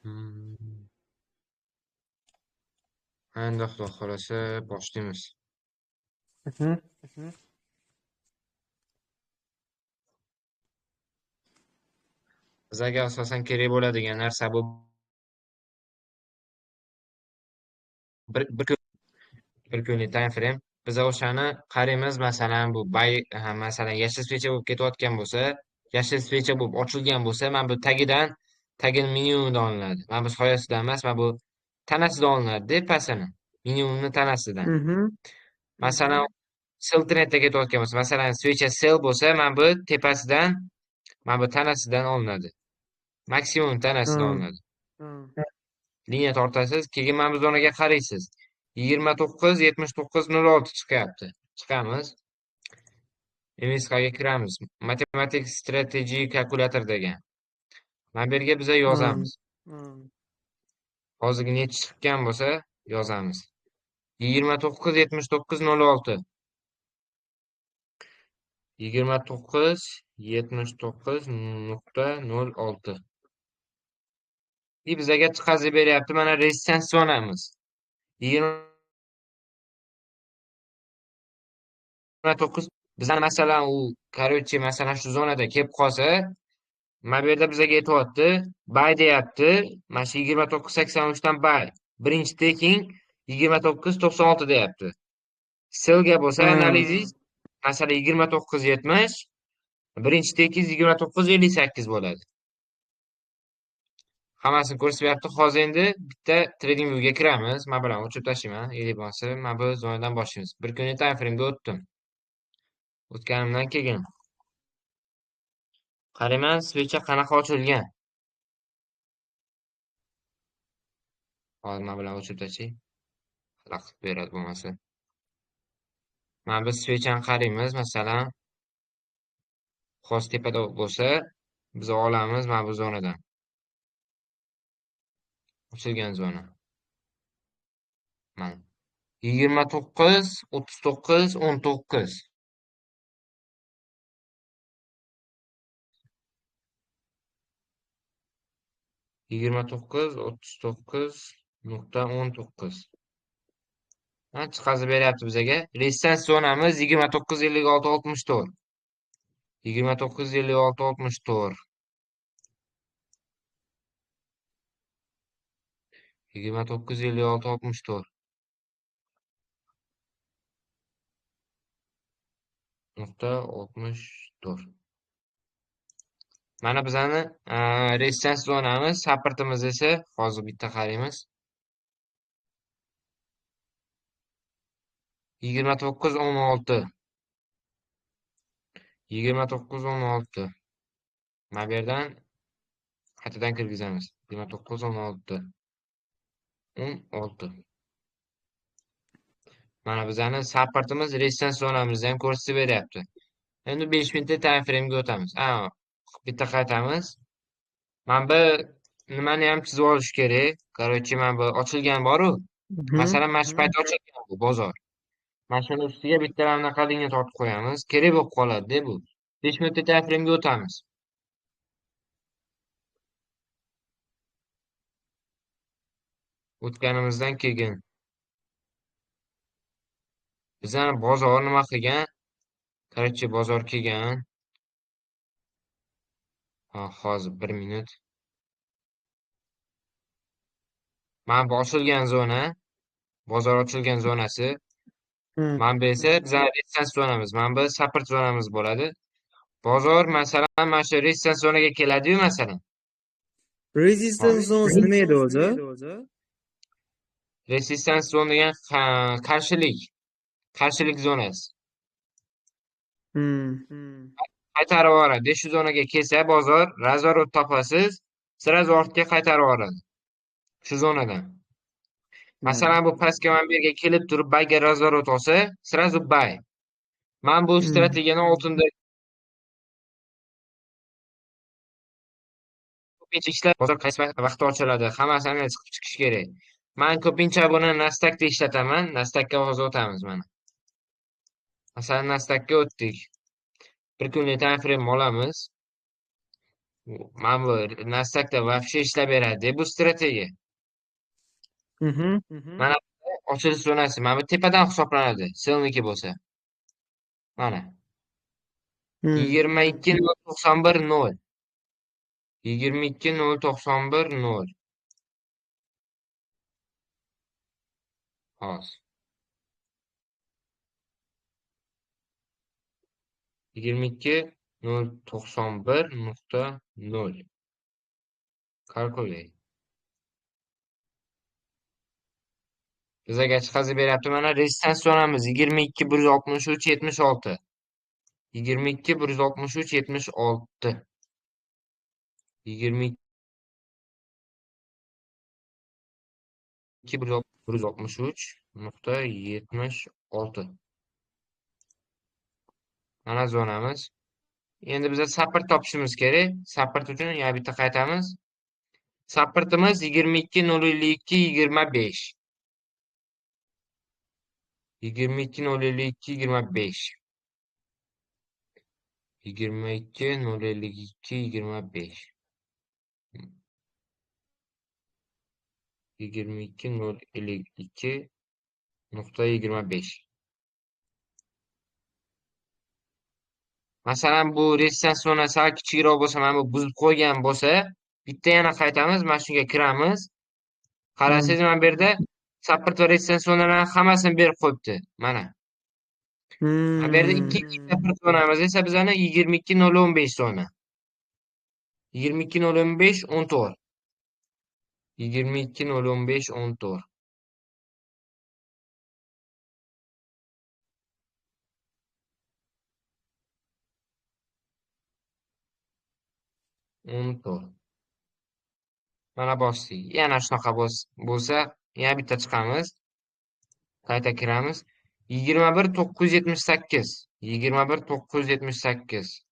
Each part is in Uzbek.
Hmm. Endi Xudo xohlasa boshlaymiz. Mhm. Bizga asosan kerak bo'ladigan narsa bu bir kunlik time frame. Biz o'shani qaraymiz, masalan bu masalan yashil svecha bo'lib ketayotgan bo'lsa, yashil svecha bo'lib ochilgan bo'lsa, mana bu tagini minimumdan olinadi. Mana bu soyasidan emas, mana bu tanasidan olinadi, pastini. Minimumni tanasidan. Mhm. Masalan, sell trendda ketayotgan bo'lsa, masalan, svecha sell bo'lsa, mana bu tepasidan, mana bu tanasidan olinadi. Maksimum tanasidan Ha. olinadi. Liniya tortasiz, keyin mana bu zonaga qaraysiz. 29.79.06 chiqyapti. Chiqamiz. MSKga kiramiz. Matematik strategy kalkulyator degan. Mana bu yerga biza Ha. yozamiz. Hozirgi necha chiqqan bo'lsa, yozamiz. 29.79.06. 29.79.06. Bizga chiqazib beryapti. Mana resistance zonamiz. 29. Bizani masalan masalan shu zonada kelib qolsa, mana bu yerda bizaga aytyapti, buy deyapti. Mana shu 29.83 dan buy. Birinchi taking 29.96 deyapti. Sellga bo'lsa analizis masalan 29.70, birinchi taking 29.58 bo'ladi. Hammasini ko'rsatyapti. Hozir endi bitta trading viewga kiramiz. Men bilan o'chirib tashlayman. Bo'lsa, men bu zonadan boshlaymiz. Bir kunlik time frame'ga o'tdim. O'tganimdan keyin qarayman, svecha qanaqa ochilgan. Hozir men bilan o'chirib tashlay. Xalaqit beradi bo'lmasa. Mana biz svechani qaraymiz, masalan, hozir tepada bo'lsa, biz olamiz mana bu zonadan. Ochilgan zona. Mana 29.39.19. 29.39.19. Ha, chiqazib beryapti bizaga. Resistance zonamiz 29.56.64. 29.56.64. 29.56.64. Nuqta 64. Mana bizani resistance zonamiz, supportimiz esa hozir bitta qaraymiz. 29.16. 29.16. Mana bu yerdan qaytadan kirgizamiz. 29.16. 16. Mana bizani supportimiz, resistance zonamizni ham ko'rsatib beryapti. Endi 5 minutlik time frame'ga o'tamiz. Bitta qaytamiz. Mana bu nimani ham chizib olish kerak. Короче, mana bu ochilgan bor-ku. Masalan, mana shu payt ochilgan bu bozor. Mana shuni ustiga bitta bunaqa liniya tortib qo'yamiz. Kerak bo'lib qoladi-da bu. 5 minutlik time frame'ga o'tamiz. O'tganimizdan keyin bizani bozor nima qilgan? Короче, bozor kelgan. Hozir 1 minut. Mana bu ochilgan zona, bozor ochilgan zonasi. Mana bu esa bizani resistance zonamiz. Mana bu support zonamiz bo'ladi. Bozor masalan mana shu resistance zonaga keladi-yu masalan. Resistance zonasi nima edi o'zi? Resistance zona degan qarshilik zonasi. Qaytarib yuboradi. Shu zonaga kelsa bozor razvorot topasiz, sirazu ortga qaytarib yuboradi. Shu zonadan. Masalan bu pastga mana bu yerga kelib turib bayga razvorot olsa, sirazu bay. Men bu strategiyani oltinda ko'pincha ishlar bozor qaysi vaqtda ochiladi, hammasini chiqib chiqish kerak. Men ko'pincha buni Nasdaqda ishlataman. Nasdaqqa hozir o'tamiz mana. Masalan, Nasdaqqa o'tdik. Bir kunlik time frame olamiz. Mana bu Nasdaqda вообще ishlab beradi bu strategiya. Mhm. Mana bu ochilish zonasi. Mana bu tepadan hisoblanadi. Selniki bo'lsa. Mana Hmm. 22.091.0. 22.091.0. Hozir. 22.091.0. Kalkulay. Bizga chiqazib beryapti. Mana rezistans zonamiz 22.163.76. 22.163.76. 22.163.76. Mana zonamiz. Endi biza support topishimiz kerak. Support uchun yana bitta qaytamiz. Supportimiz 22.052.25. 22.052.25. 22.052.25. 22.052.25. Masalan, bu rezistans zonasi sal kichikroq bo'lsa, mana bu buzib qo'ygan bo'lsa, bitta yana qaytamiz, mana shunga kiramiz. Qarasangiz, mana bu yerda support va rezistans zonalarini hammasini berib qo'yibdi. Mana. Mana bu yerda ikkinchi support zonamiz esa bizani 22.015 zona. 22.015.14. 22.015.14. 14. Mana bosdik. Yana shunaqa bo'lsa, yana bitta chiqamiz. Qayta kiramiz. 21.978. 21.978.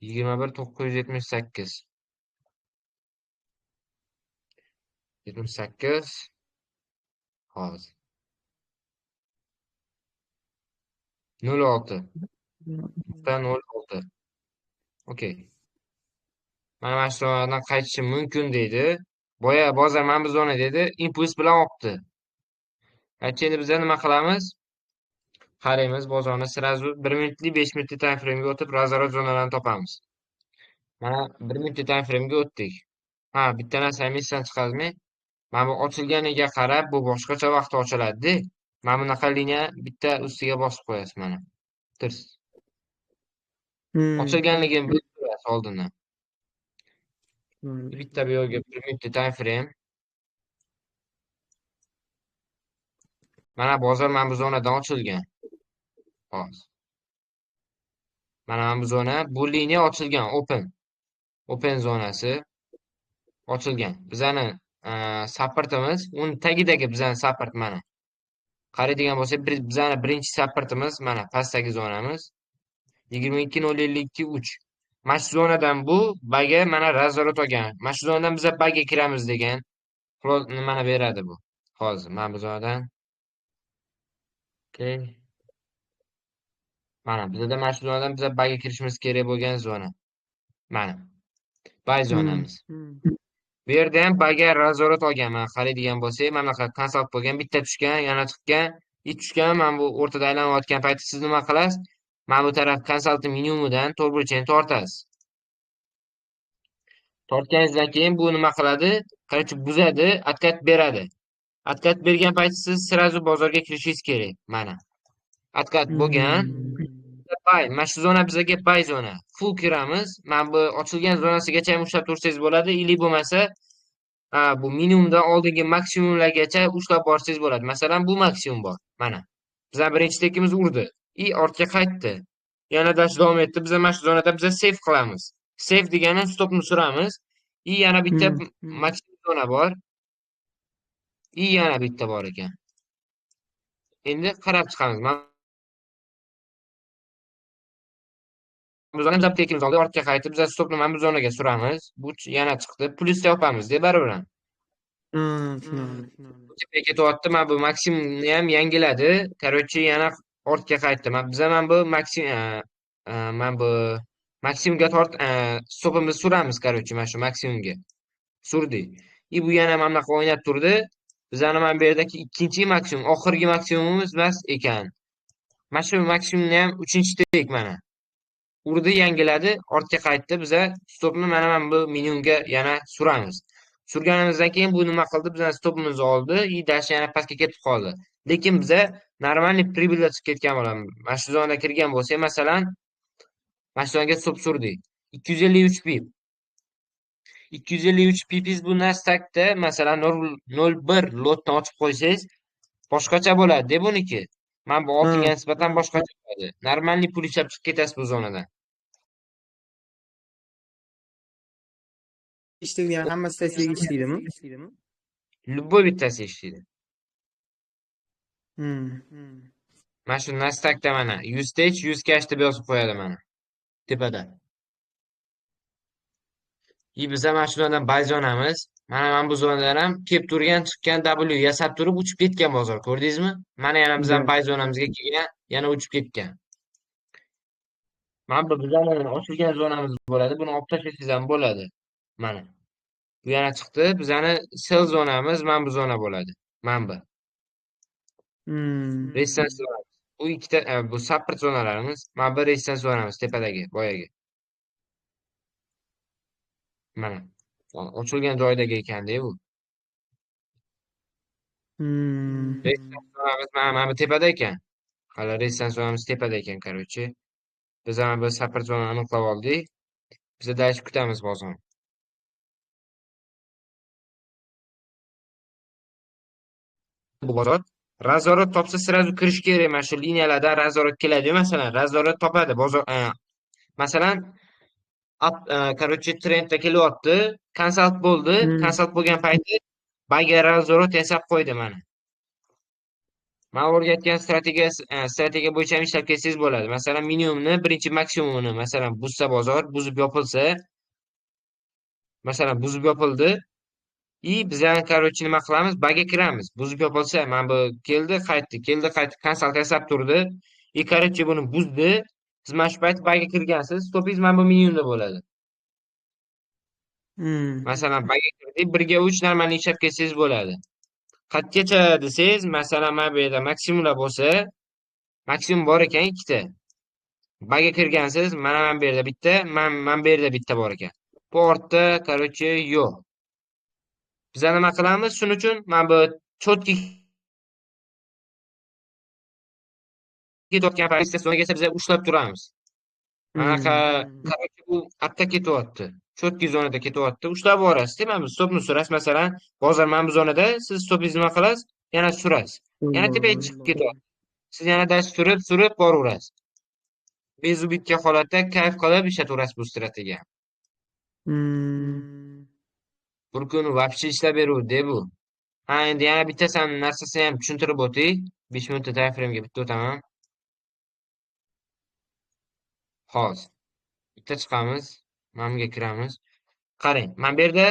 21.978. 78. Hozir. 06. 06. Okey. Mana shu zonadan qaytishim mumkin deydi. Boya bozor mana bu zona dedi, impuls bilan olibdi. Endi biz nima qilamiz? Qaraymiz bozorni sirazu 1 minutli, 5 minutli time frame'ga o'tib razvorot zonalarni topamiz. Mana 1 minutli time frame'ga o'tdik. Ha, bitta narsani esdan chiqarmay, mana bu ochilganiga qarab bu boshqacha vaqtda ochiladi-da. Mana bunaqa liniya bitta ustiga bosib qo'yasiz mana. Tirs. Hmm. Ochilganligini bilib turasiz oldindan. Hmm. Bitta bu yerga 1 minutli time frame. Mana bozor mana bu zonadan ochilgan. Hozir. Mana bu zona, bu liniya ochilgan, open zonasi ochilgan. Bizani supportimiz, uni tagidagi bizani support mana. Qaraydigan bo'lsak, bizani birinchi supportimiz mana pastdagi zonamiz 22.052.3. Mana shu zonadan bu baga mana razvorot olgan. Mana shu zonadan biz baga kiramiz degan nimani beradi bu. Hozir mana bu zonadan. Okay. Mana bizda mana shu zonadan biz baga kirishimiz kerak bo'lgan zona. Mana. Bay zonamiz. Bu yerda ham baga razvorot olganman. Qaraydigan bo'lsak, mana bunaqa konsalt bo'lgan, bitta tushgan, yana chiqqan, ikki tushgan, mana bu o'rtada aylanayotgan payti siz nima qilasiz? Mana bu taraf konsaltni minimumidan to'rtburchakni tortasiz. Tortganingizdan keyin bu nima qiladi? Qarchi buzadi, откат beradi. Откат bergan payti siz sirazu bozorga kirishingiz kerak. Mana. Откат bo'lgan. Bay, mana shu zona bizga bay zona. Full kiramiz. Mana bu ochilgan zonasigacha ham ushlab tursangiz bo'ladi, ili bo'lmasa bu minimumdan oldingi maksimumlargacha ushlab borsangiz bo'ladi. Masalan, bu maksimum bor. Mana. Bizlar birinchi tekimiz urdi. Ortga qaytdi. Yana dash davom etdi. Biz mana shu zonada biz save qilamiz. Save degani stopni suramiz. Yana bitta maksimum zona bor. Yana bitta bor ekan. Endi qarab chiqamiz. Biz ham tekimiz oldi, ortga qaytib, biz stopni mana bu zonaga suramiz. Bu yana chiqdi. Plyusda yopamiz, deb baribir. Tepaga ketyapti. Mana bu maksimumni ham yangiladi. Короче, yana ortga qaytdi. Biz ham bu maksimum mana bu maksimumga stopimizni suramiz, короче, mana shu maksimumga surdik. Bu yana mana bunaqa o'ynab turdi. Bizani mana bu yerdagi ikkinchi maksimum, oxirgi maksimumimiz emas ekan. Mana shu maksimumni ham 3-dek mana. Urdi, yangiladi, ortga qaytdi. Biza stopni mana bu minimumga yana suramiz. Surganimizdan keyin bu nima qildi? Bizani stopimizni oldi, dash yana pastga ketib qoldi. Lekin biza normalniy pribelda chiqib ketgan bo'lamiz. Mana shu zonda kirgan bo'lsak, masalan, mana shu zonga stop surdik. 253 pip. 253 pipiz bu Nasdaqda masalan 0.01 lotni ochib qo'ysangiz boshqacha bo'ladi-da buniki. Mana bu oltinga Ha. nisbatan boshqacha bo'ladi. Normalniy pul ishlab chiqib ketasiz bu zonadan. İşte hammasi tasvirga ishlaydimi? Любой bittasi ishlaydi. Hmm. Mana shu Nasdaqda mana 100 stage 100 cash deb yozib qo'yadi mana tepada. Biz ham mana shu zonadan buy zonamiz. Mana bu zonadan ham kelib turgan, chiqqan W yasab turib uchib ketgan bozor. Ko'rdingizmi? Mana yana biz ham buy zonamizga kelgan, yana uchib ketgan. Mana bu bizning ochilgan zonamiz bo'ladi. Buni olib tashlasangiz ham bo'ladi. Mana. Bu yana chiqdi. Bizani sell zonamiz mana bu zona bo'ladi. Mana bu. Resistance zonamiz. Bu ikkita bu support zonalarimiz. Mana bu resistance zonamiz tepadagi, boyagi. Mana. Ochilgan joydagi ekanda bu. Resistance zonamiz mana bu tepada ekan. Hali resistance zonamiz tepada ekan, короче. Biz ham bir support zonani aniqlab oldik. Biz dash kutamiz bozorni. Bu bozor razorot topsa sразу kirish kerak. Mana shu liniyalardan razorot keladi. Masalan, razorot topadi bozor. Masalan, короче, trendda kelyapti, konsalt bo'ldi. Konsalt bo'lgan payti bayga razorot yasab qo'ydi mana. Men o'rgatgan strategiya bo'yicha ham ishlab ketsangiz bo'ladi. Masalan, minimumni, birinchi maksimumini, masalan, buzsa bozor, buzib yopilsa, masalan, buzib yopildi. Biz ham, короче, nima qilamiz? Bagga kiramiz. Buzib yopilsa, mana bu keldi, qaytdi, konsalt yasab turdi. Короче, buni buzdi. Siz mana shu payt bagga kirgansiz, stopingiz mana bu minimumda bo'ladi. Masalan, bagga kirdik, 1 ga 3 normalniy ishlab ketsangiz bo'ladi. Qatgacha desangiz, masalan, mana bu yerda maksimumlar bo'lsa, maksimum bor ekan ikkita. Bagga kirgansiz, mana bu yerda bitta, mana bu yerda bitta bor ekan. Bu ortda, короче, yo'q. Biz nima qilamiz? Shuning uchun mana bu cho'tki ketayotgan pozitsiyagacha biz ushlab turamiz. Manaqa bu artga ketyapti. Cho'tki zonada ketyapti. Ushlab borasiz-da, mana bu stopni surasiz. Masalan, bozor mana bu zonada, siz stopingizni nima qilasiz? Yana surasiz. Yana tepaga chiqib ketyapti. Siz yana dash surib boraverasiz. Bezubitga holatda kayf qilib ishlataverasiz bu strategiya. Bir kun вообще ishlab beruvdi bu. Ha, endi yana bittasi narsasini ham tushuntirib o'tay. 5 minutda time frame'ga bitta o'taman. Hozir. Bitta chiqamiz. Mana bunga kiramiz. Qarang, mana bu yerda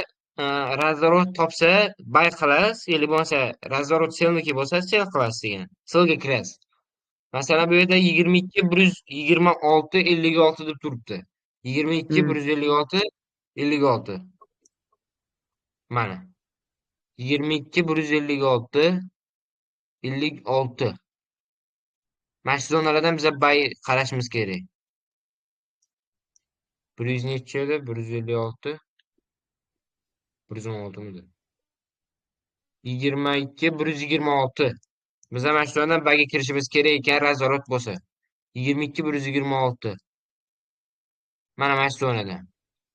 razvorot topsa buy qilasiz, yoki bo'lmasa razvorot sellniki bo'lsa sell qilasiz degan. Sellga kirasiz. Masalan, bu yerda 22 126 56 deb turibdi. 22 156 56. Mana. 22 156 56. Mana shu zonalardan biz buy qarashimiz kerak. 100 necha edi? 156 116 midi? 22 126. Biz ham shu joydan buyga kirishimiz kerak ekan, razvorot bo'lsa. 22 126. Mana shu zonadan.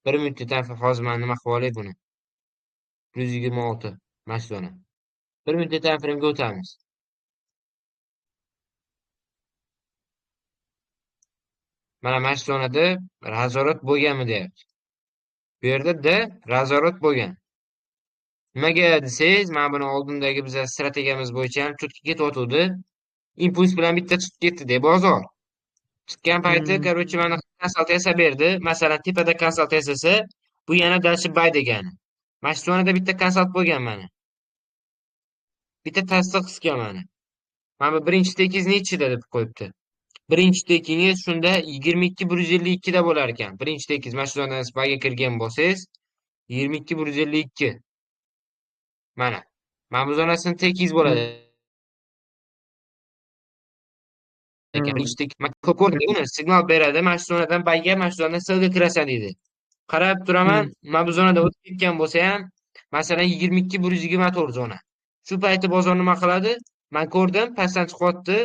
1 minutda hozir men nima qilib olay buni? 126. Mana shu zona. 1 minutda time frame'ga o'tamiz. Mana shu zonada razvorot bo'lganmi deyapti. Bu yerda razvorot bo'lgan. Nimaga desangiz, mana buni oldindagi biz strategiyamiz bo'yicha ham cho'tki ketyotdi. Impuls bilan bitta chiqib ketdi-da bozor. Chiqqan payti, короче, mana konsalt yasab berdi. Masalan, tepada konsalt yasasa, bu yana dashi buy degani. Mana shu zonada bitta konsalt bo'lgan mana. Bitta tasdiq qilgan mana. Mana bu birinchi tekiz nechida deb qo'yibdi. Birinchi tekingiz shunda 22 152 da bo'lar ekan. Birinchi tekingiz mana shu zonadan bag'ga kirgan bo'lsangiz 22 152. Mana. Mana bu zonasini tekingiz bo'ladi ekan. Hmm. Birinchi tek man ko'p ko'rdim uni signal beradi. Mana shu zonadan bag'ga, mana shu zonadan S'ga kirasan deydi. Qarab turaman, Hmm. mana bu zonada o'tib ketgan bo'lsa ham, masalan 22 124 zona. Shu payti bozor nima qiladi? Men ko'rdim, pastdan chiqyapti.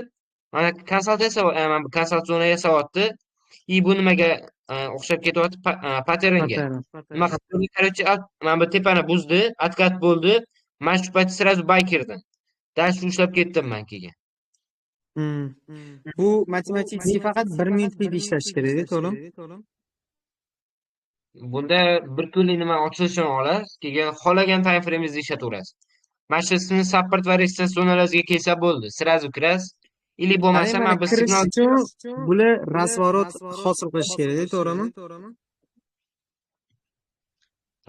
Mana konsultatsiya, mana bu konsult zona yasayapti. Bu nimaga o'xshab ketyapti? Patternga. Nima qildi? Короче, mana bu tepani buzdi, откат bo'ldi. Men shu paytda сразу bay kirdim. Dash ushlab ketdim men keyin. Hmm. Bu matematik faqat 1 minutlik ishlash kerak, to'g'rimi? Bunda bir kunlik nima ochilishini olasiz, keyin xohlagan time frame'ingizni ishlataverasiz. Mana shu ismini support va resistance zonalariga kelsa bo'ldi. Sразу kirasiz. Или Qarang, bo'lmasa mana mana bu kirish signal uchun bular razvorot hosil qilish kerak, to'g'rimi?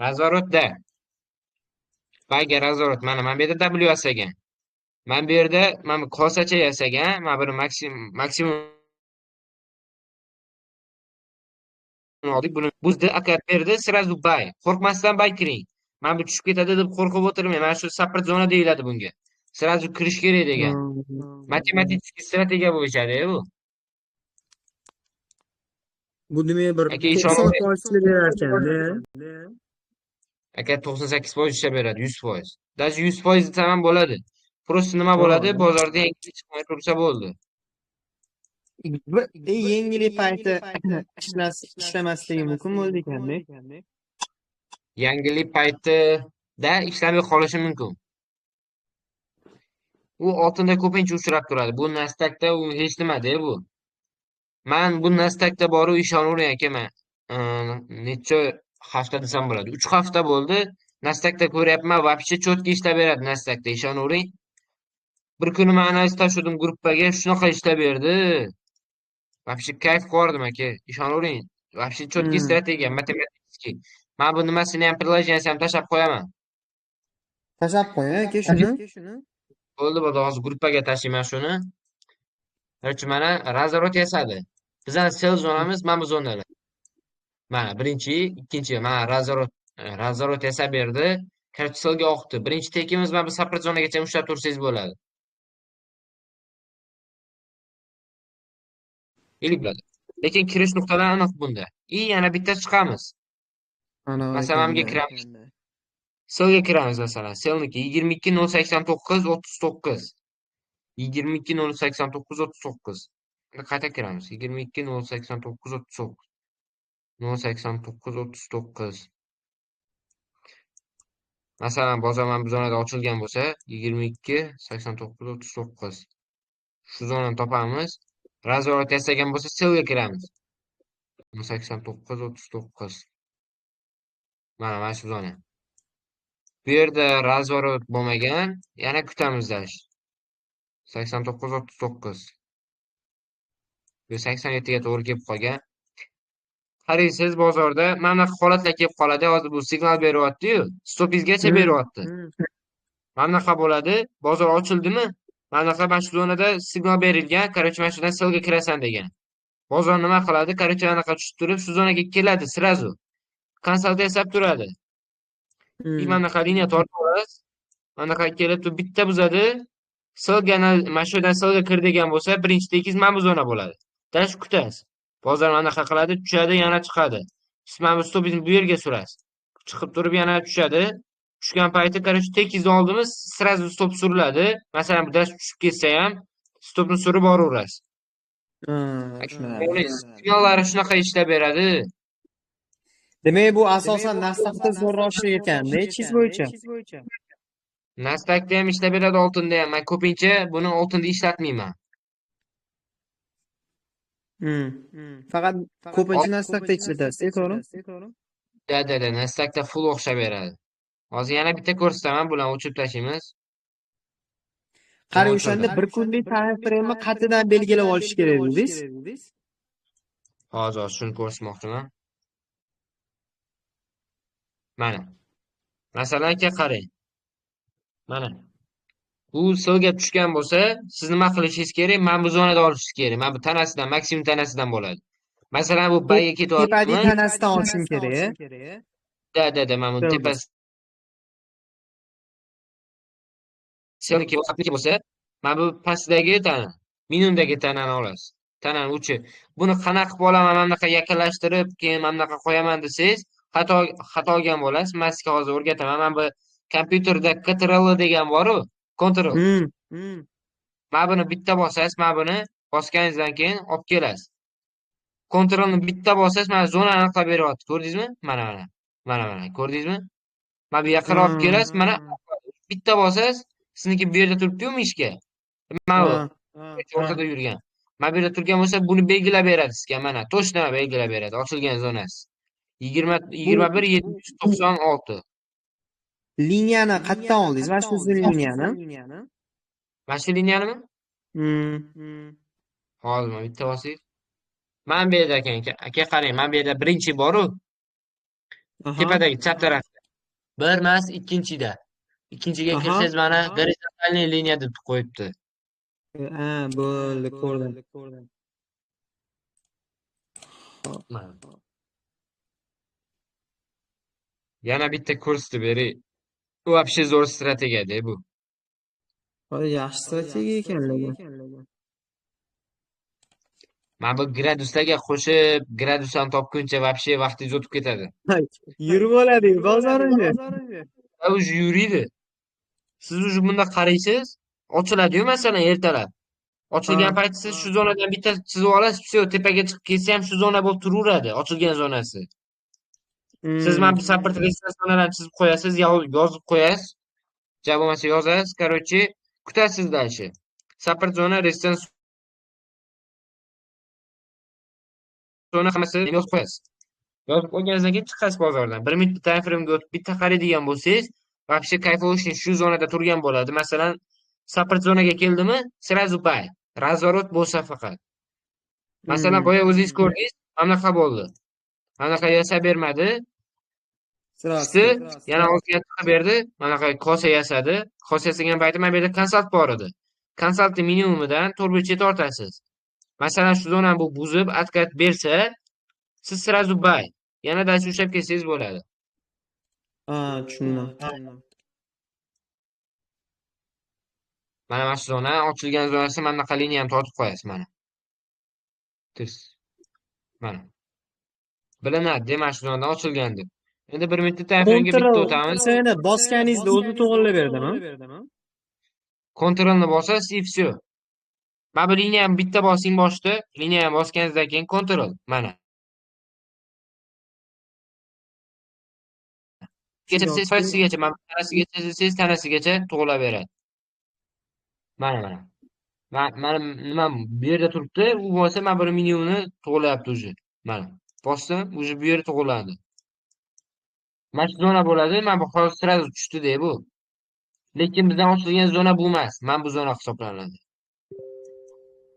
razворотda. Bayga razворот. Mana bu yerda W yasagan. Mana bu yerda mana bu kosacha yasagan. Mana buni maksimum oldik. Buni buzdi, akad berdi, sразу bay. Qo'rqmasdan bay kiring. Mana bu tushib ketadi deb qo'rqib o'tirmang. Mana shu support zona deyiladi bunga. Sразу kirish kerak degan. Matematik strategiya bo'yicha bu. Bu demak bir Aka 90% ishlab berar ekanda. aka 98% ishlab beradi, 100%. Даже 100% desam ham bo'ladi. Просто nima bo'ladi? Oh. Bozorda yangilik chiqmay tursa bo'ldi. Yangilik payti ishlamasligi mumkin bo'ldi ekanda. Yangilik paytida ishlamay qolishi mumkin. U oltinda ko'pincha uchrab turadi. Bu Nasdaqda u hech nimada bu. Men bu Nasdaqda boru ishonavering aka men. Necha hafta desam bo'ladi. 3 hafta bo'ldi. Nasdaqda ko'ryapman, вообще четко ishlab beradi Nasdaqda, ishonavering. Bir kuni men analiz tashladim gruppaga, shunaqa ishlab berdi. Вообще kayf qildim aka, ishonavering. Вообще четкий strategiya, matematik. Men bu nimasini ham приложениесini ham tashlab qo'yaman. Tashlab qo'ying aka shuni. Bo'ldi, bo'ldi, hozir gruppaga tashlayman shuni. Короче, mana razворот yasadi. Bizning sell zonamiz mana bu zonalar. Mana birinchi, ikkinchi, mana razворот yasab berdi. Короче, sellga oqdi. Birinchi tekimiz mana bu support zonagacha ushlab tursangiz bo'ladi. Ili bo'ladi. Lekin kirish nuqtalari aniq bunda. Yana bitta chiqamiz. Ana Masalan, menga kiramiz. Sellga kiramiz masalan. Sellniki 22 089 39. 22 089 39. Qayta kiramiz. 22 089 39. 089 39. Masalan, bozor mana bu zonada ochilgan bo'lsa, 22 89 39. Shu zonani topamiz. Razvorot yasagan bo'lsa, sellga kiramiz. 89 39. Mana shu zona. Bu yerda razvorot bo'lmagan, yana kutamiz dash. 89 39. Bu 87 ga to'g'ri kelib qolgan. Qaraysiz bozorda mana bunaqa holatlar kelib qoladi. Hozir bu signal beryapti-yu, stopingizgacha beryapti. Mana bunaqa bo'ladi. Bozor ochildimi? Mana bunaqa mana shu zonada signal berilgan. Короче, mana shundan sellga kirasan degan. Bozor nima qiladi? Короче, anaqa tushib turib, shu zonaga keladi sразу. Konsult yasab turadi. Mana bunaqa liniya tortib olasiz. Mana bunaqa kelib turib bitta buzadi. Sellga mana shu yerdan sellga kir degan bo'lsa, birinchi tekingiz mana bu zona bo'ladi. Dash kutasiz. Bozor mana bunaqa qiladi, tushadi, yana chiqadi. Siz mana bu stopingizni bu yerga surasiz. Chiqib turib yana tushadi. Tushgan payti короче tekingizni oldimiz, sразу stop suriladi. Masalan, bu dash tushib ketsa ham stopni surib boraverasiz. Signallari shunaqa ishlab beradi. Demak, bu asosan Nasdaqda zo'rroq ishlayotganda, chiz bo'yicha. Nasdaqda ham ishlab beradi, oltinda ham. Men ko'pincha buni oltinda ishlatmayman. Faqat ko'pincha Nasdaqda ishlatasiz, to'g'rimi? Da, Nasdaqda full o'xshab beradi. Hozir yana bitta ko'rsataman, bularni o'chirib tashlaymiz. Qari o'shanda bir kunlik time frame'ni qatidan belgilab olish kerak dedingiz. Hozir shuni ko'rsatmoqchiman. Mana. Masalan, aka qarang. Mana. Bu silga tushgan bo'lsa, siz nima qilishingiz kerak? Mana bu zonada olishingiz kerak. Mana bu tanasidan, maksimum tanasidan bo'ladi. Masalan, bu bayga Tepadagi ketyaptimi? tanasidan olishim kerak. Da, mana bu Bo'ldi. tepasi silniki bo'lsa, mana bu pastdagi tana, minimumdagi tanani olasiz. Tanani uchi. Buni qanaqa qilib olaman, mana bunaqa yaqinlashtirib, keyin mana bunaqa qo'yaman desangiz, xato olgan bo'lasiz. Men sizga hozir o'rgataman. Mana bu kompyuterda Ctrl degan bor-ku, Ctrl. Mana buni bitta bosasiz, mana buni bosganingizdan keyin olib kelasiz. Ctrlni bitta bosasiz, mana zonani aniqlab beryapti. Ko'rdingizmi? Mana, ko'rdingizmi? Mana bu yaqinroq olib kelasiz, mana bitta bosasiz, sizniki bu yerda turibdi-yu mishka. Mana bu o'rtada yurgan. Mana bu yerda turgan bo'lsa, buni belgilab beradi sizga. Mana точно belgilab beradi. Ochilgan zonasi. 21 796. Liniyani qayerdan oldingiz? Mana shu liniyani. Mana shu liniyani hozir mana bitta bosangiz. Mana bu yerda aka qarang, mana bu yerda birinchi bor-ku, tepadagi chap tarafda. Bir emas, ikkinchida. Ikkinchiga kirsangiz mana gorizontalniy liniya deb qo'yibdi. Bo'ldi, ko'rdim. Mana. Yana bitta ko'rsatib beray. Вообще zo'r strategiya-da bu. Yaxshi strategiya ekan lekin. Mana bu graduslarga qo'shib, gradusdan topguncha вообще vaqtingiz o'tib ketadi. Yurib oladi-yu bozorni. Уже yuriydi. Siz уже bunda qaraysiz, ochiladi-yu masalan ertalab. Ochilgan payti siz shu zonadan bitta chizib olasiz, все, tepaga chiqib ketsa ham shu zona bo'lib turaveradi, ochilgan zonasi. Siz mana bu support zonalarni chizib qo'yasiz, yozib qo'yasiz. Ja bo'lmasa yozasiz, короче, kutasiz дальше. Support zona, resistance zona hammasini yozib qo'yasiz. Yozib qo'yganingizdan keyin chiqasiz bozordan. 1 minut time frame'ga o'tib bitta qaraydigan bo'lsangiz, вообще kayfovishni shu zonada turgan bo'ladi. Masalan, support zonaga keldimi, сразу buy. Razvorot bo'lsa faqat. Masalan, boya o'zingiz ko'rdingiz, mana bunaqa bo'ldi. Mana bunaqa yasab bermadi. Chiqdi, yana o'ziga chiqib berdi. Mana bunaqa kosa yasadi. Kosa yasagan payti mana bu yerda konsalt bor edi. Konsaltni minimumidan turbicha tortasiz. Masalan, shu zonani bu buzib, откат bersa, siz сразу buy. Yana dальше ushlab ketsangiz bo'ladi. Tushundim. Mana shu zona, ochilgan zonasi mana bunaqa liniyani tortib qo'yasiz mana. Tirs. Mana. Bilinadi, demak shu zonadan ochilgan deb. Endi 1 minutda time frame'ga bitta o'tamiz. Seni bosganingizda o'zi to'g'rilab berdimi? Ctrlni bosasiz, и все. Mana bu liniyani bitta bosing boshda, liniyani bosganingizdan keyin Ctrl mana. Kecha siz foysigacha, mana tanasigacha siz tanasigacha to'g'rilab beradi. Mana. Mana nima bu yerda turibdi, u bo'lsa mana bir minimumni to'g'rilayapti уже. Mana. Bosdim, уже bu yer to'g'riladi. Mana shu zona bo'ladi, mana bu hozir sразу tushdi-da bu. Lekin bizdan ochilgan zona bu emas. Mana bu zona hisoblanadi.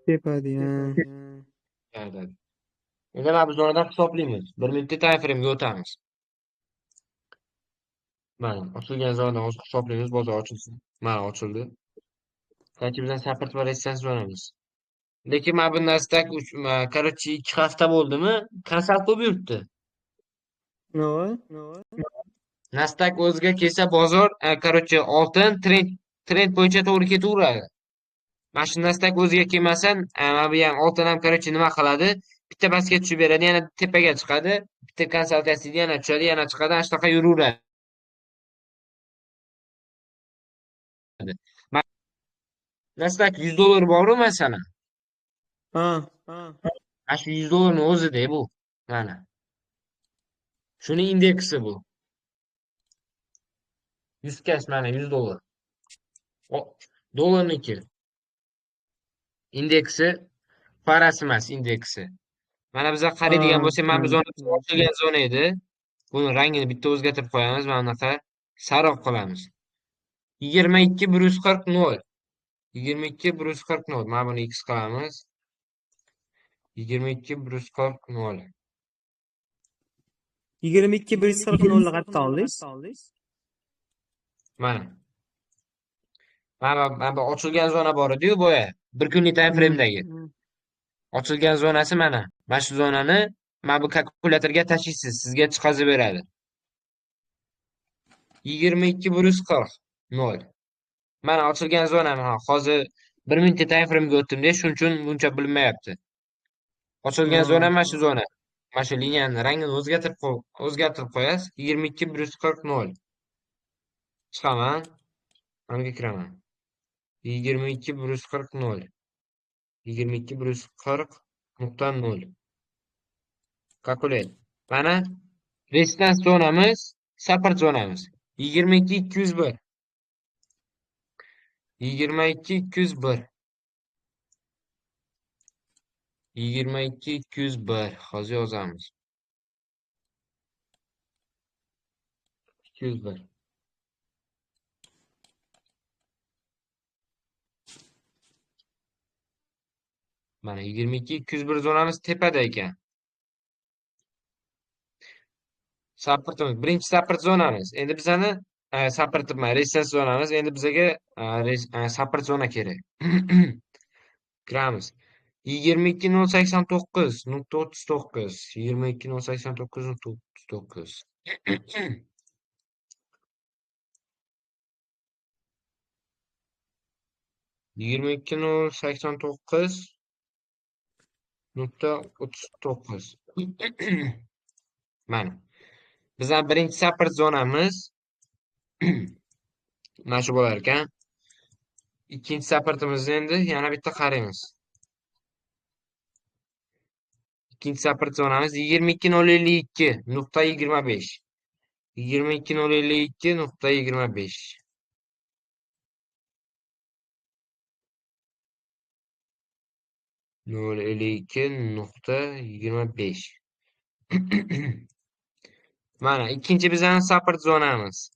Tepadi. Endi mana bu zonadan hisoblaymiz. 1 minutda time frame'ga o'tamiz. Mana ochilgan zonadan hisoblaymiz, bozor ochilsin. Mana ochildi. Chunki bizdan support va resistance zonamiz. Lekin mana bu Nasdaq короче 2 hafta bo'ldimi, konsalt bo'lib yuribdi. Nasdaq o'ziga kelsa bozor, короче oltin trend bo'yicha to'g'ri ketaveradi. Mana shu Nasdaq o'ziga kelmasa, mana bu ham oltin ham короче nima qiladi? Bitta pastga tushib beradi, yana tepaga chiqadi, bitta konsultatsiyaga yana tushadi, yana chiqadi, ana shunaqa yuraveradi. Nasdaq $100 bor-ku masalan. Mana shu $100 o'zida bu. Mana. Shuni indeksi bu. 100 kash mana $100. Dollarniki. Indeksi parasi emas, indeksi. Mana biza qaraydigan bo'lsak, mana bu zona ochilgan zona edi. Buni rangini bitta o'zgartirib qo'yamiz, mana bunaqa sariq qilamiz. 22 140 0. 22 140 0. Mana buni x qilamiz. 22 140 0. 22 140 0 qayerdan oldingiz? Mana. Mana bu ochilgan zona bor edi-yu boya. Bir kunlik time frame'dagi. Ochilgan zonasi mana. Mana shu zonani mana bu kalkulyatorga tashiysiz, sizga chiqazib beradi. 22 + 40 0. Mana ochilgan zona hozir 1 minutda time frame'ga o'tdim-da, shuning uchun buncha bilinmayapti. Ochilgan zona mana shu zona. Mana shu liniyani rangini o'zgartirib qo'yasiz. 22 + 40 0. Chiqaman. Hamga kiraman. 22 + 40 0. 22 + 40.0. Kalkulyat. Mana rezistans zonamiz, support zonamiz. 22 201. 22 201. 22 201. Hozir yozamiz. 201. Mana 22 201 zonamiz tepada ekan. Supportimiz, birinchi support zonamiz. Endi bizani support emas, rezistans zonamiz. Endi bizga support zona kerak. Kiramiz. 22089.39. 22089.39. 22089.39. Mana. Bizning birinchi support zonamiz mana shu bo'lar ekan. Ikkinchi supportimizni endi yana bitta qaraymiz. İkinci support zonamiz 22052.25. 22052.25. 052.25. Mana ikkinchi bizning support zonamiz.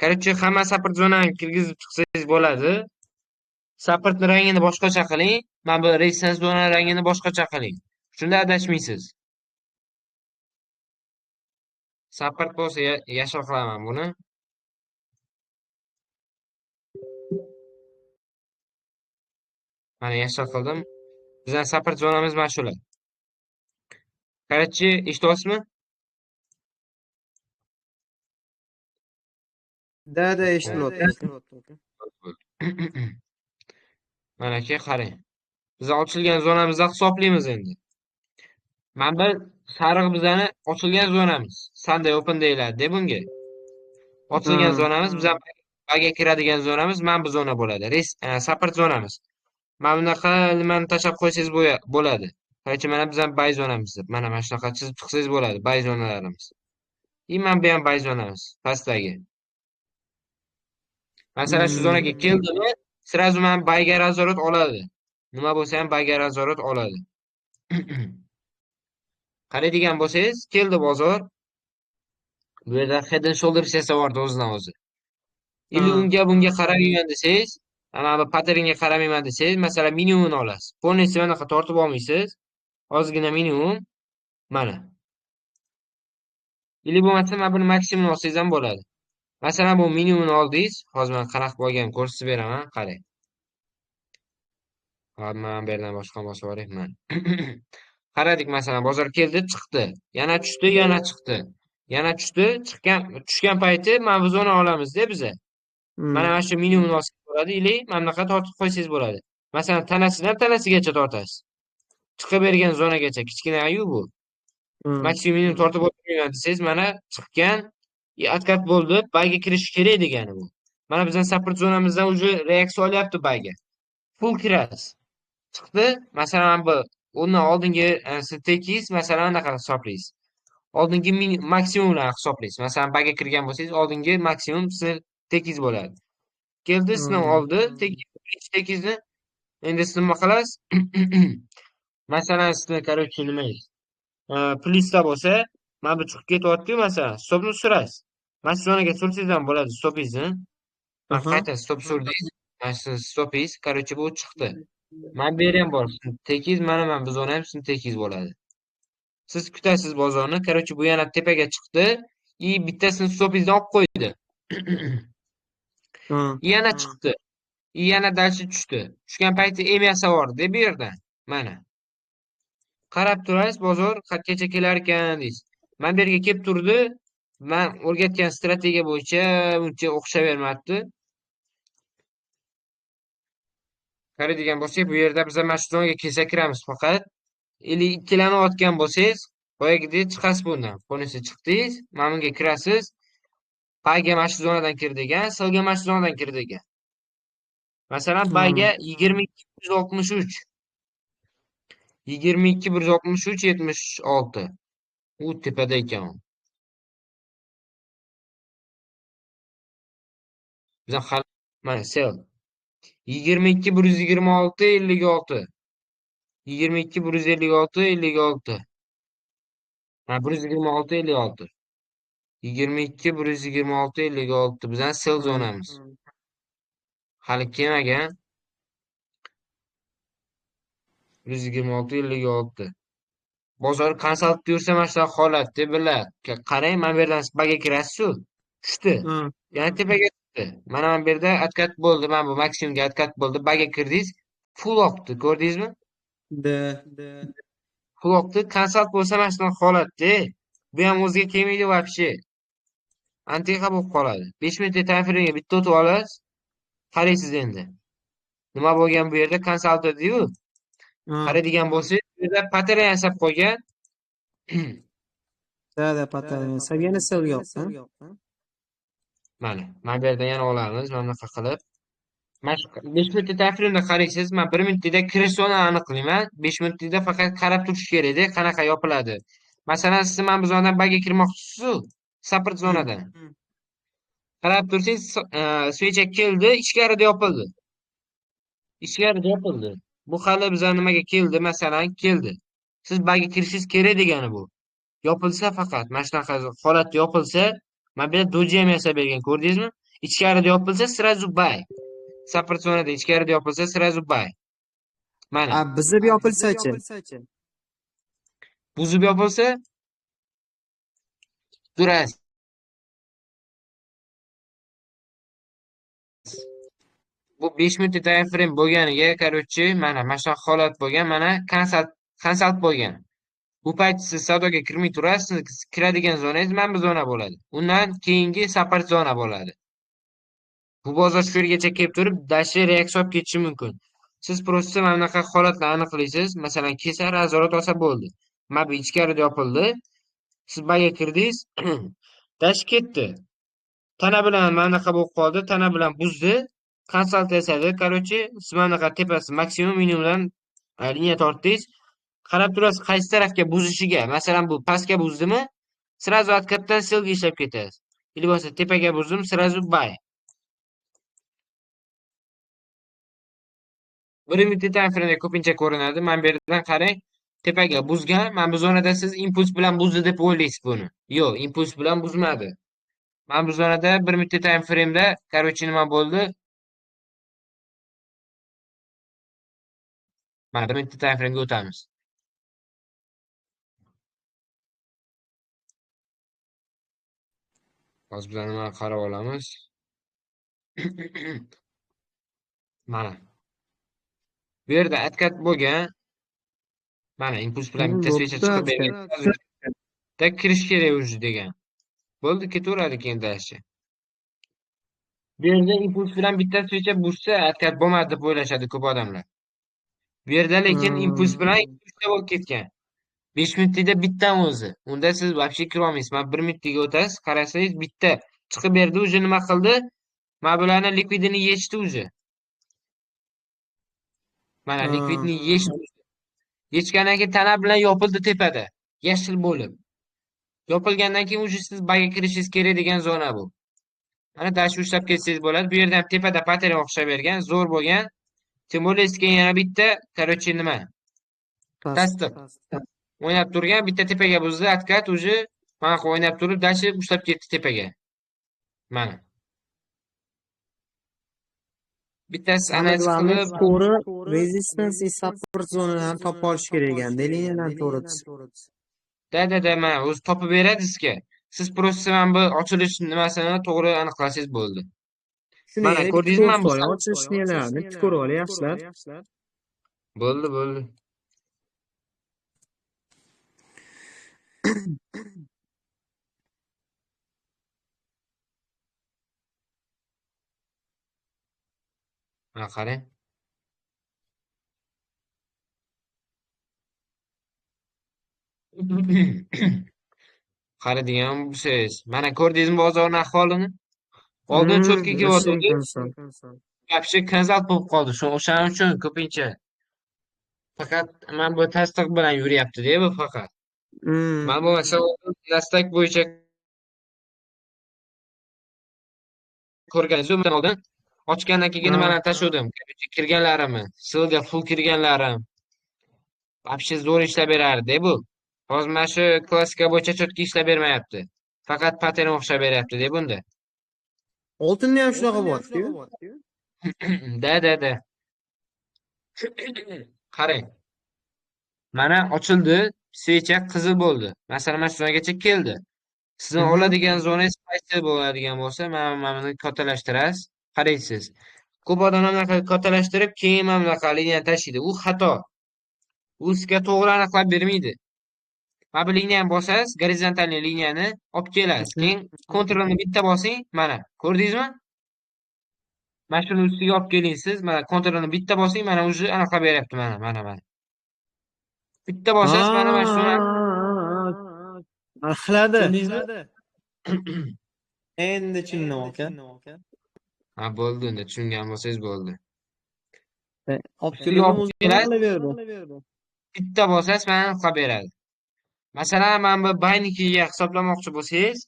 Короче, hamma support zonani kirgizib chiqsangiz bo'ladi. Supportning rangini boshqacha qiling. Mana bu rezistans zonani rangini boshqacha qiling. Shunda adashmaysiz. Support bo'lsa yashil qilaman buni. Mana yashil qildim. Bizning support zonamiz mana shular. Короче, eshityapsizmi? Da eshitilyapti aka. Mana aka qarang. Biz ochilgan zonamizni hisoblaymiz endi. Mana bu sariq bizani ochilgan zonamiz. Sunday open deyiladi bunga. Ochilgan zonamiz bizning baga kiradigan zonamiz mana bu zona bo'ladi. Support zonamiz. Mana bunaqa nimani tashab qo'ysangiz bo'ladi. Qarchi mana bizning bay zonamiz. Mana shunaqa chizib chiqsangiz bo'ladi bay zonalarimiz. Mana bu ham bay zonamiz pastdagi. Masalan shu zonaga keldimi, sразу mana bayga nazorat oladi. Nima bo'lsa ham bayga nazorat oladi. Qaraydigan bo'lsangiz, keldi bozor. Bu yerda head and shoulders yasavordi o'zidan o'zi. Endi unga bunga qaramayman desangiz, mana bu patternga qaramayman desangiz, masalan minimumni olasiz. Polniy bunaqa tortib olmaysiz. Ozgina minimum. Mana. Ili bo'lmasa mana buni maksimum olsangiz ham bo'ladi. Masalan bu minimumni oldingiz. Hozir men qanaqa bo'lganini ko'rsatib beraman, qarang. Hop, men bu yerdan boshqa bosib yuboryapman. Qaradik, masalan bozor keldi, chiqdi. Yana tushdi, yana chiqdi. Yana tushdi, tushgan payti mana bu zona olamizda biza. Mana shu minimumni olsangiz bo'ladi, ili mana bunaqa tortib qo'ysangiz bo'ladi. Masalan tanasidan tanasigacha tortasiz. Chiqib bergan zonagacha kichkina-yu bu. Maksimum minimum tortib o'tirmayman desangiz, mana chiqqan, откат bo'ldi, bayga kirish kerak degani bu. Mana bizning support zonamizdan уже reaksiya olyapti bayga. Full kirasiz. Chiqdi, masalan bu undan oldingi tekiz, masalan anaqa hisoblaysiz. Oldingi maksimumni hisoblaysiz. Masalan bayga kirgan bo'lsangiz, oldingi maksimum siz tekiz bo'ladi. Keldi, sinov oldi, tekizni. Endi siz nima qilasiz? Masalan sizni короче nima plusda bo'lsa, mana bu chiqib ketyapti-yu, masalan, stopni surasiz. Mana shu zonaga sursangiz ham bo'ladi stopingizni. Mana qayta stop surdingiz. Mana shu stopingiz, короче bu chiqdi. Mana bu yer ham bor. Tekiz, mana bu zona ham sizning tekiz bo'ladi. Siz kutasiz bozorni, короче bu yana tepaga chiqdi, bittasini stopingizdan olib qo'ydi. Ha. Yana chiqdi. Yana dalchi tushdi. Tushgan payti em yasavordi bu yerda. Mana. Qarab turasiz, bozor qayergacha kelar ekan deysiz. Mana bu yerga kelib turdi. Men o'rgatgan strategiya bo'yicha uncha o'xshavermabdi. Qaraydigan bo'lsak, bu yerda biz mana shu zonga kelsa kiramiz faqat. Или ikkilanayotgan bo'lsangiz, boyagidek chiqasiz bundan. Qo'nisi chiqdingiz, mana bunga kirasiz. Payga mana shu zonadan kirdi ekan, silga mana shu zonadan kirdi ekan. Masalan, bayga 22.163, 22.163, 76. U tepada ekan u. Biz hali mana sel 22.126, 56. 22.156, 56. Ha, 126, 56. 22.126, 56. Bizdan sel zonamiz. Hali kelmagan. 126, 56. Bozor konsult yursa mana shunaqa holatda biladi. Qarang, mana bu yerdan spaga kirasiz-ku. Tushdi. Ha. Yana tepaga chiqdi. Mana bu yerda откат bo'ldi. Mana bu maksimumga откат bo'ldi. Baga kirdingiz. Full oqdi. Ko'rdingizmi? Da. Full oqdi. Konsult bo'lsa mana shunaqa holatda. Bu ham o'ziga kelmaydi вообще. Antiqa bo'lib qoladi. 5 minutlik time frame'ga bitta o'tib olasiz. Qaraysiz endi. Nima bo'lgan bu yerda konsult edi-yu. Ha. Qaraydigan bo'lsangiz, bu yerda pattern yasab qo'ygan. Da pattern. Yana sil yo'q. Mana bu yerdan yana olamiz mana bunaqa qilib. Mana shu 5 minutlik time frame'da qaraysiz. Men 1 minutlikda kirish zonani aniqlayman. 5 minutlikda faqat qarab turish kerak-da, qanaqa yopiladi. Masalan, siz mana bu zonadan bagga kirmoqchisiz-ku, support zonadan. Qarab tursangiz, switch keldi, ichkarida yopildi. Ichkarida yopildi. Bu hali bizlar nimaga keldi? Masalan, keldi. Siz bagga kirishingiz kerak degani bu. Yopilsa faqat mana shunaqa holatda yopilsa, mana bu yerda doji ham yasab bergan, ko'rdingizmi? Ichkarida yopilsa сразу buy. Support zonada ichkarida yopilsa сразу buy. Mana. Bizib yopilsa-chi? Buzib yopilsa durasiz. Bu 5 minutlik time frame bo'lganiga, короче, mana shunaqa holat bo'lgan, mana konsult bo'lgan. Bu payt siz savdoga kirmay turasiz, kiradigan zonangiz mana bu zona bo'ladi. Undan keyingi support zona bo'ladi. Bu bozor shu yergacha kelib turib, dashi reaksiya olib ketishi mumkin. Siz просто mana bunaqa holatlarni aniqlaysiz. Masalan, kelsa nazorat olsa bo'ldi. Mana bu ichkarida yopildi. Siz bayga kirdingiz, dash ketdi. Tana bilan mana bunaqa bo'lib qoldi, tana bilan buzdi. Konsult yasadi. Короче, siz mana bunaqa tepasi maksimum minimumdan liniya tortdingiz. Qarab turasiz qaysi tarafga buzishiga. Masalan, bu pastga buzdimi? Сразу откатdan selga ishlab ketasiz. Или bo'lmasa tepaga buzdim, сразу buy. 1 minutlik time frame ko'pincha ko'rinadi. Mana bu yerdan qarang. Tepaga buzgan. Mana bu zonada siz impuls bilan buzdi deb o'ylaysiz buni. Yo'q, impuls bilan buzmadi. Mana bu zonada 1 minutlik time frame'da, короче, nima bo'ldi? Mana 1 minutlik time frame'ga o'tamiz. Hozir biz nima qarab olamiz? Mana. Bu yerda откат bo'lgan. Mana impuls bilan bitta switch chiqib bergan. Da kirish kerak уже degan. Bo'ldi, ketaveradi keyin dashi. Bu yerda impuls bilan bitta switch buzsa, откат bo'lmadi deb o'ylashadi ko'p odamlar. Bu yerda lekin impuls bilan ikkita bo'lib ketgan. 5 minutlikda bittan o'zi. Unda siz вообще kira olmaysiz. Mana 1 minutlikka o'tasiz, qarasangiz bitta chiqib berdi, уже nima qildi? Mana bularni likvidini yechdi уже. Mana likvidni yechdi. Yechgandan keyin tana bilan yopildi tepada. Yashil bo'lib. Yopilgandan keyin уже siz bayga kirishingiz kerak degan zona bu. Mana dash ushlab ketsangiz bo'ladi. Bu yerda ham tepada pattern o'xshab bergan, zo'r bo'lgan. Tем более sizga yana bitta, короче, nima? Tasdiq. O'ynab turgan, bitta tepaga buzdi, откат уже mana o'ynab turib, dashi ushlab ketdi tepaga. Mana. Bittasi analiz qilib, to'g'ri resistance support zonalarini topib olish kerak ekan. Liniyadan to'g'ri. Da, mana o'zi topib beradi sizga. Siz просто mana bu ochilish nimasini to'g'ri aniqlasangiz bo'ldi. Shuni Mana yana bitta ko'rdingizmi? Mana bu ko'rsatib oling, ochish nelarini bitta ko'rib oling, yaxshilab. bo'ldi. Mana qarang. Qaraydigan bo'lsangiz, mana ko'rdingizmi bozorning ahvolini? Oldin cho'tka Вообще kelyotgandi, inson. вообще kazal bo'lib qoldi. O'shaning uchun ko'pincha faqat mana bu tasdiq bilan yuryapti-da bu faqat. Hmm. Mana bo'lmasa dastak bo'yicha ko'rganingiz undan oldin ochgandan keyin nimalarni tashuvdim? Kirganlarimni, silga full kirganlarim. Вообще zo'r ishlab berardi bu. Hozir mana shu klassika bo'yicha cho'tka ishlab bermayapti. Faqat pattern o'xshab beryapti-da bunda. Oltinni ham shunaqa bo'lyapti-ku. Da. Qarang. Mana ochildi, svecha qizil bo'ldi. Masalan, mana shungacha keldi. Sizni oladigan zonangiz qaysi bo'ladigan bo'lsa, mana buni kattalashtirasiz. Qaraysiz. Ko'p odamlar bunaqa kattalashtirib, keyin mana bunaqa liniyani tashlaydi. U xato. U sizga to'g'ri aniqlab bermaydi. Mana bu liniyani bosasiz, gorizontal liniyani olib kelasiz. Keyin kontrolni bitta bosing, mana. Ko'rdingizmi? Mana shuni ustiga olib keling siz. Mana kontrolni bitta bosing, mana уже aniqlab beryapti mana. Bitta bosasiz, mana shuni Axladi. tushundingizmi? Endi tushundim aka. Ha, bo'ldi, endi tushungan bo'lsangiz bo'ldi. Olib Ustiga keldim, olib o'zim kelasiz, qilaverdim. bitta bosasiz, mana aniqlab beradi. Masalan, mana bu baynikiga hisoblamoqchi bo'lsangiz,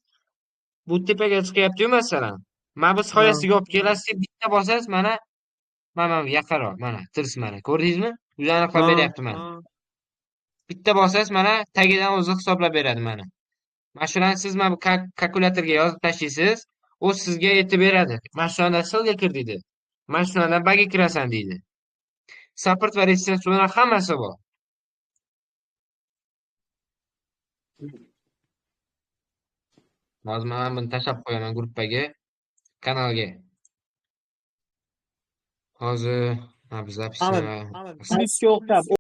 bu tepaga chiqyapti-yu, masalan. Mana bu soyasiga olib kelasiz, bitta bosasiz, mana yaqinroq, mana tirs mana. Ko'rdingizmi? O'zi aniqlab beryapti mana. Bitta bosasiz, mana tagidan o'zi hisoblab beradi mana. Mana shuni siz mana bu kalkulyatorga yozib tashlaysiz, u sizga aytib beradi. Mana shundan silga kir deydi. Mana shundan bagga kirasan deydi. Support va resistance bular hammasi bor. Hozir mana buni tashlab qo'yaman gruppaga, kanalga. Hozir biz zapisni Plyusga o'xshab